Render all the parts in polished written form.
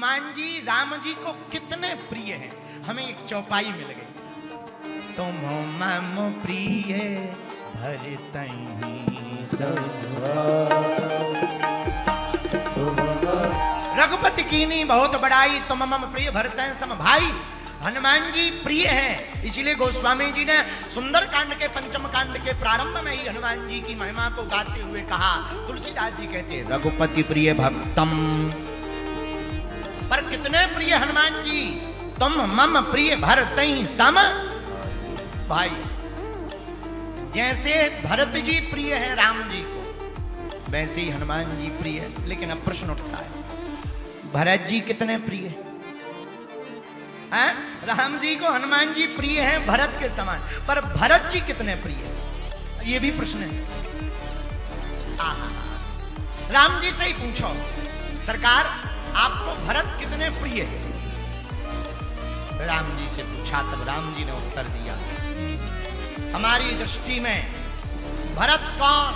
हनुमान जी राम जी को कितने प्रिय हैं, हमें एक चौपाई मिल गई। तुम मम प्रिय भरतहि रघुपति कीनी बहुत बड़ाई, तुम मम प्रिय भरतहि सम भाई। हनुमान जी प्रिय हैं, इसलिए गोस्वामी जी ने सुंदर कांड के पंचम कांड के प्रारंभ में ही हनुमान जी की महिमा को गाते हुए कहा। तुलसीदास जी कहते हैं रघुपति प्रिय भक्तम, पर कितने प्रिय हनुमान जी, तुम मम प्रिय भरतहि सम भाई। जैसे भरत जी प्रिय है राम जी को, वैसे ही हनुमान जी प्रिय है। लेकिन अब प्रश्न उठता है, भरत जी कितने प्रिय हैं? राम जी को हनुमान जी प्रिय हैं भरत के समान, पर भरत जी कितने प्रिय हैं? ये भी प्रश्न है। राम जी से ही पूछो, सरकार आपको भरत कितने प्रिय है? राम जी से पूछा, तब राम जी ने उत्तर दिया, हमारी दृष्टि में भरत कौन,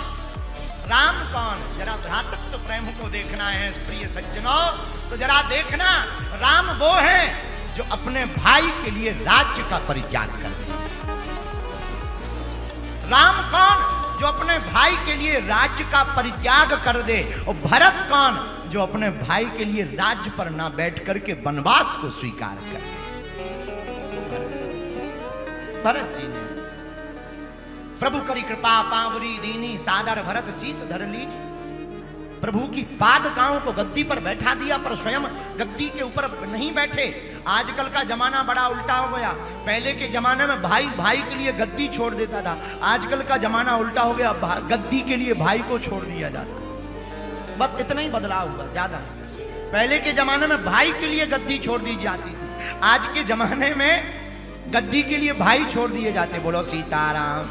राम कौन? जरा भ्रातृत्व प्रेम को देखना है प्रिय सज्जनों, तो जरा देखना, राम वो है जो अपने भाई के लिए राज्य का परित्याग कर दे। राम कौन? जो अपने भाई के लिए राज्य का परित्याग कर दे। और भरत कौन? जो अपने भाई के लिए राज्य पर ना बैठ करके वनवास को स्वीकार कर दे। भरत जी ने प्रभु करी कृपा पावरी दीनी, सादर भरत शीस धर ली। प्रभु की पादकाओं को गद्दी पर बैठा दिया, पर स्वयं गद्दी के ऊपर नहीं बैठे। आजकल का जमाना बड़ा उल्टा हो गया। पहले के जमाने में भाई भाई के लिए गद्दी छोड़ देता था, आजकल का जमाना उल्टा हो गया, गद्दी के लिए भाई को छोड़ दिया जाता। बस इतना ही बदलाव हुआ, ज्यादा। पहले के जमाने में भाई के लिए गद्दी छोड़ दी जाती थी, आज के जमाने में गद्दी के लिए भाई छोड़ दिए जाते। बोलो सीताराम।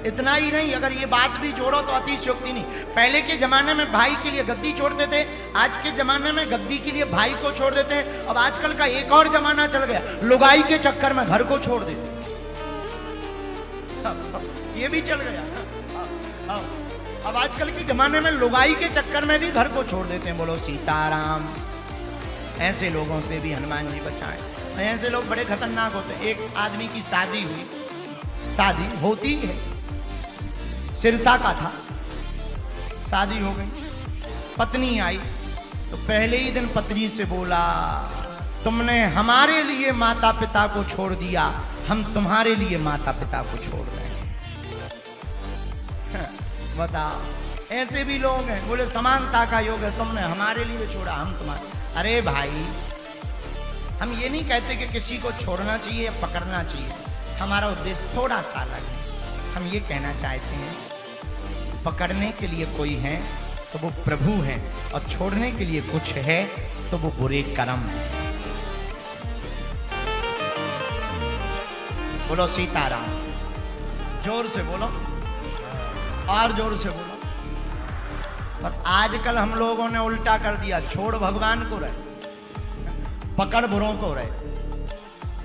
इतना ही नहीं, अगर ये बात भी जोड़ो तो अतिशयोक्ति नहीं। पहले के जमाने में भाई के लिए गद्दी छोड़ते थे, आज के जमाने में गद्दी के लिए भाई को छोड़ देते हैं। अब आजकल का एक और जमाना चल गया, लुगाई के चक्कर में घर को छोड़ देते, ये भी चल गया। अब आजकल के जमाने में लुगाई के चक्कर में भी घर को छोड़ देते हैं। बोलो सीताराम। ऐसे लोगों से भी हनुमान जी बचाएं। ऐसे लोग बड़े खतरनाक होते हैं। एक आदमी की शादी हुई, शादी होती है, सिरसा का था, शादी हो गई, पत्नी आई तो पहले ही दिन पत्नी से बोला, तुमने हमारे लिए माता पिता को छोड़ दिया, हम तुम्हारे लिए माता पिता को छोड़ रहे हैं। बताओ, ऐसे भी लोग हैं। बोले समानता का योग है, तुमने हमारे लिए छोड़ा, हम तुम्हारे। अरे भाई, हम ये नहीं कहते कि किसी को छोड़ना चाहिए या पकड़ना चाहिए, हमारा उद्देश्य थोड़ा सा अलग है। हम ये कहना चाहते हैं, पकड़ने के लिए कोई है तो वो प्रभु है, और छोड़ने के लिए कुछ है तो वो बुरे कर्म है। बोलो सीताराम। जोर से बोलो, और जोर से बोलो। पर आजकल हम लोगों ने उल्टा कर दिया, छोड़ भगवान को रहे, पकड़ बुरों को रहे।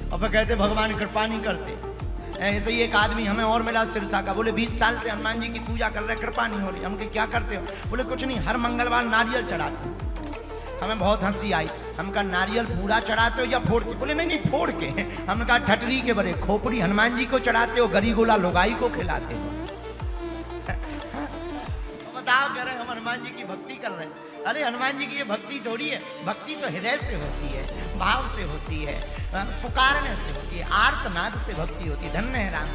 और फिर कहते भगवान कृपा नहीं करते। ऐसे ही एक आदमी हमें और मिला सिरसा का, बोले 20 साल से हनुमान जी की पूजा कर रहे, कृपा नहीं हो रही। हम क्या करते हो? बोले कुछ नहीं, हर मंगलवार नारियल चढ़ाते हो। हमें बहुत हंसी आई। हम कहा नारियल पूरा चढ़ाते हो या फोड़ के? बोले नहीं नहीं, फोड़ के। हमने कहा ठटरी के बड़े खोपड़ी हनुमान जी को चढ़ाते हो, गरी गोला लोगाई को खिलाते हो। बताओ, कह रहे हम हनुमान जी की भक्ति कर रहे हैं। अरे हनुमान जी की ये भक्ति थोड़ी है, भक्ति तो हृदय से होती है, भाव से होती है, पुकारने से होती है, आर्तनाद से भक्ति होती है। धन्य है राम।